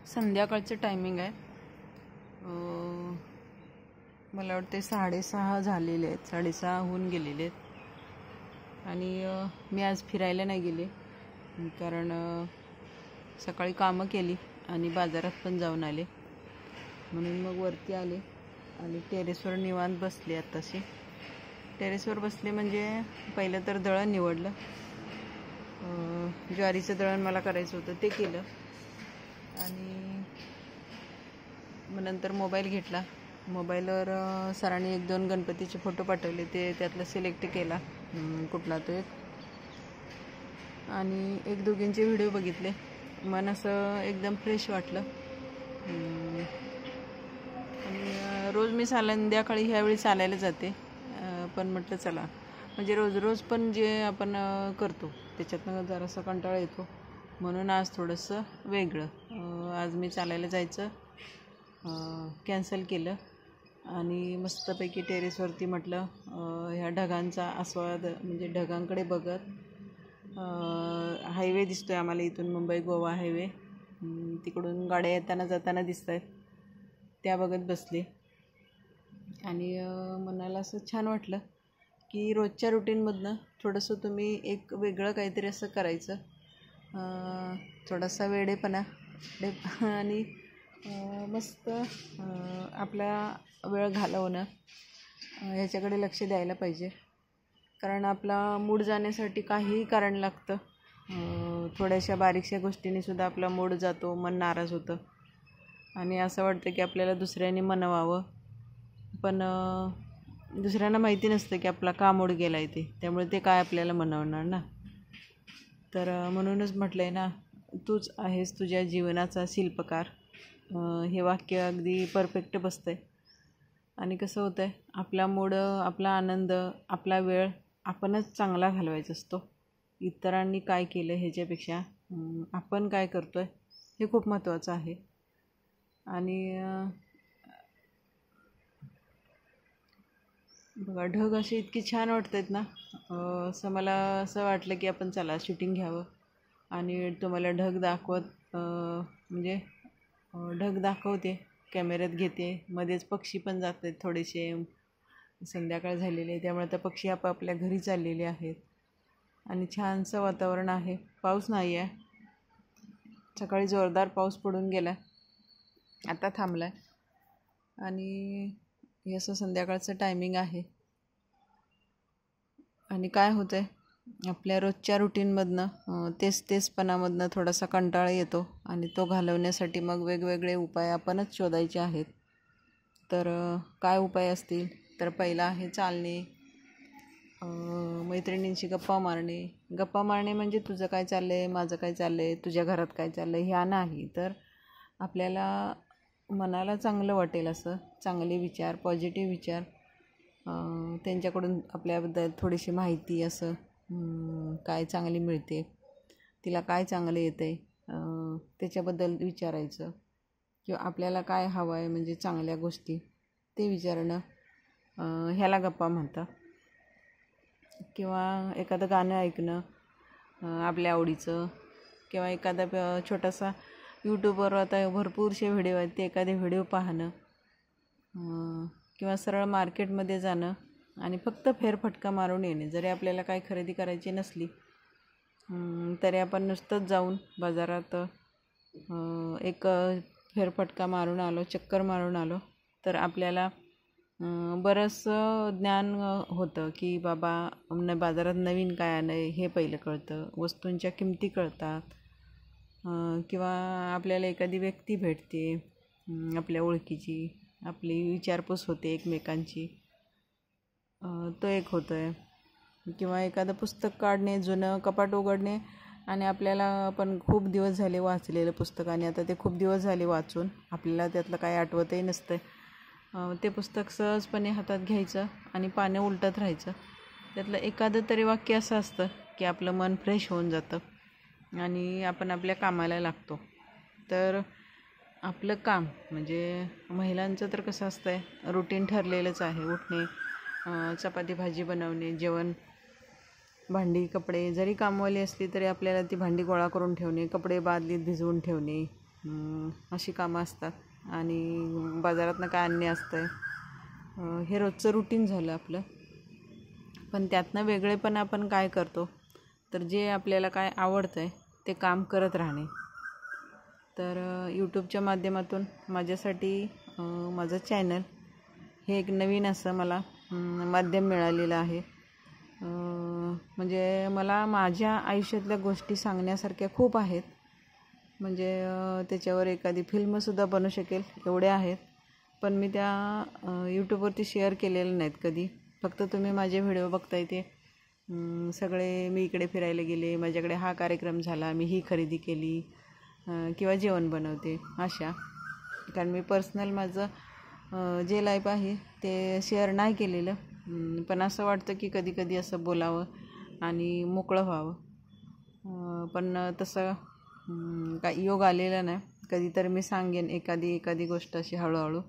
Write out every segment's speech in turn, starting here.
संध्याकाळचं टायमिंग आहे. मला वाटते 6:30 झालेले आहेत, 6:30 होऊन गेलेले आहेत. आणि मी आज फिरायला नाही गेले कारण सकाळी कामं केली आणि बाजारात पण जाऊन आले. म्हणून मग वरती आले आणि टेरेसवर निवांत बसले. आत्ताशी टेरेसवर बसले म्हणजे पहिलं तर दळण निवडलं. ज्वारीचं दळण मला करायचं होतं, ते केलं. आणि मग नंतर मोबाईल घेतला. मोबाईलवर सरांनी 1-2 गणपतीचे फोटो पाठवले, ते त्यातलं सिलेक्ट केला कुठला तो एक, आणि 1-2चे व्हिडिओ बघितले. मन असं एकदम फ्रेश वाटलं. आणि रोज मी संध्याकाळी ह्यावेळी चालायला जाते, पण म्हटलं चला म्हणजे रोज पण जे आपण करतो त्याच्यातनं जरासा कंटाळा येतो, म्हणून आज थोडंसं वेगळं. आज मी चालायला जायचं कॅन्सल केलं आणि मस्तपैकी टेरेसवरती म्हटलं ह्या ढगांचा आस्वाद, म्हणजे ढगांकडे बघत, हायवे दिसतो आहे आम्हाला इथून, मुंबई गोवा हायवे, तिकडून गाड्या येताना जाताना दिसत आहेत, त्या बघत बसले. आणि मनाला असं छान वाटलं की रोजच्या रुटीनमधनं थोडंसं तुम्ही एक वेगळं काहीतरी असं करायचं. थोडासा वेडेपणा आणि मस्त आपला वेळ घालवणं, ह्याच्याकडे लक्ष द्यायला पाहिजे. कारण आपला मूड जाण्यासाठी काहीही कारण लागतं. थोड्याशा बारीकशा गोष्टींनीसुद्धा आपला मूड जातो, मन नाराज होतं आणि असं वाटतं की आपल्याला दुसऱ्यांनी मनवावं, पण दुसऱ्यांना माहिती नसतं की आपला का मूड गेला आहे ते, त्यामुळे ते काय आपल्याला मनवणार ना. तर म्हणूनच म्हटलं आहे ना, तूच आहेस तुझ्या जीवनाचा शिल्पकार. हे वाक्य अगदी परफेक्ट बसतं आहे. आणि कसं होतं आहे, आपला मूड, आपला आनंद, आपला वेळ आपणच चांगला घालवायचा असतो. इतरांनी काय केलं ह्याच्यापेक्षा आपण काय करतो आहे हे खूप महत्त्वाचं आहे. आणि बघा, ढग असे इतकी छान वाटत आहेत ना, असं मला असं वाटलं की आपण चला शूटिंग घ्यावं आणि तुम्हाला ढग दाखवत, म्हणजे ढग दाखवते, कॅमेऱ्यात घेते. मध्येच पक्षी पण जात आहेत, थोडेसे संध्याकाळ झालेले आहे त्यामुळे आता पक्षी आपापल्या घरी चाललेले आहेत. आणि छानसं वातावरण आहे. पाऊस नाही आहे, सकाळी जोरदार पाऊस पडून गेला, आता थांबला आहे. आणि हे असं संध्याकाळचं टायमिंग आहे. आणि काय होतं आहे, आपल्या रोजच्या रुटीनमधनं तेचपणामधनं थोडासा कंटाळा येतो आणि तो घालवण्यासाठी मग वेगवेगळे उपाय आपणच शोधायचे आहेत. तर काय उपाय असतील, तर पहिला आहे चालणे, मैत्रिणींशी गप्पा मारणे. गप्पा मारणे म्हणजे तुझं काय चाललं आहे, माझं काय चाललं आहे, तुझ्या घरात काय चाललं आहे ह्या नाही, तर आपल्याला मनाला चांगलं वाटेल असं चांगले विचार, पॉझिटिव्ह विचार, त्यांच्याकडून आपल्याबद्दल थोडीशी माहिती, असं काय चांगली मिळते, तिला काय चांगलं येतं आहे त्याच्याबद्दल विचारायचं, किंवा आपल्याला काय हवं आहे म्हणजे चांगल्या गोष्टी ते विचारणं, ह्याला गप्पा म्हणतात. किंवा एखादं गाणं ऐकणं आपल्या आवडीचं, किंवा एखादा छोटासा यूट्यूबवर आता भरपूरसे व्हिडिओ आहेत, ते एखादे व्हिडिओ पाहणं, किंवा सरळ मार्केटमध्ये जाणं आणि फक्त फेरफटका मारून येणे. जरी आपल्याला काय खरेदी करायची नसली तरी आपण नुसतंच जाऊन बाजारात एक फेरफटका मारून आलो, चक्कर मारून आलो, तर आपल्याला बरंचसं ज्ञान होतं की बाबा बाजारात नवीन काय आलं आहे हे पहिलं कळतं, वस्तूंच्या किमती कळतात, किंवा आपल्याला एखादी व्यक्ती भेटते आपल्या ओळखीची, आपली विचारपूस होते एकमेकांची, तो एक होतं आहे. किंवा एखादं पुस्तक काढणे, जुनं कपाट उघडणे आणि आपल्याला आपण खूप दिवस झाले वाचलेलं पुस्तक आणि आता ते खूप दिवस झाले वाचून आपल्याला त्यातलं काही आठवतही नसतं, ते पुस्तक सहजपणे हातात घ्यायचं आणि पानं उलटत राहायचं. त्यातलं एखादं तरी वाक्य असं असतं की आपलं मन फ्रेश होऊन जातं आणि आपण आपल्या कामाला लागतो. तर आपलं काम म्हणजे महिलांचं तर कसं असतं आहे, रुटीन ठरलेलंच आहे. उठणे, चपाती भाजी बनवणे, जेवण, भांडी, कपडे. जरी कामवाली असली तरी आपल्याला ती भांडी गोळा करून ठेवणे, कपडे बादलीत भिजवून ठेवणे, अशी कामं असतात. आणि बाजारातनं काय आणणे असतं आहे, हे रोजचं रुटीन झालं आपलं. पण त्यातनं वेगळेपण आपण काय करतो, तर जे आपल्याला काय आवडतं आहे ते काम करत राहणे. तर यूट्यूबच्या माध्यमातून माझ्यासाठी माझं चॅनल हे एक नवीन असं मला माध्यम मिळालेलं आहे. म्हणजे मला माझ्या आयुष्यातल्या गोष्टी सांगण्यासारख्या खूप आहेत. म्हणजे त्याच्यावर एखादी फिल्मसुद्धा बनू शकेल एवढे आहेत. पण मी त्या यूट्यूबवरती शेअर केलेल्या नाहीत कधी. फक्त तुम्ही माझे व्हिडिओ बघताय ते सगळे, मी इकडे फिरायला गेले, माझ्याकडे हा कार्यक्रम झाला, मी ही खरेदी केली, किंवा जेवण बनवते अशा. कारण मी पर्सनल माझं जे लाईफ आहे ते शेअर नाही केलेलं. पण असं वाटतं की कधी कधी असं बोलावं आणि मोकळं व्हावं. पण तसं काय योग आलेला नाही. कधीतरी मी सांगेन एखादी गोष्ट अशी हळूहळू.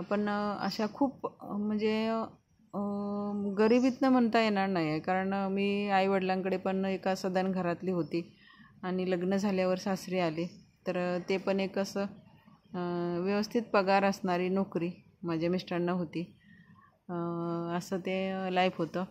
पण अशा खूप म्हणजे गरिबीतनं म्हणता येणार नाही आहे. कारण मी आईवडिलांकडे पण एका सधन घरातली होती आणि लग्न झाल्यावर सासरी आले. तर ते पण एक असं व्यवस्थित पगार असणारी नोकरी माझ्या मिस्टरांना होती. असं ते लाईफ होतं.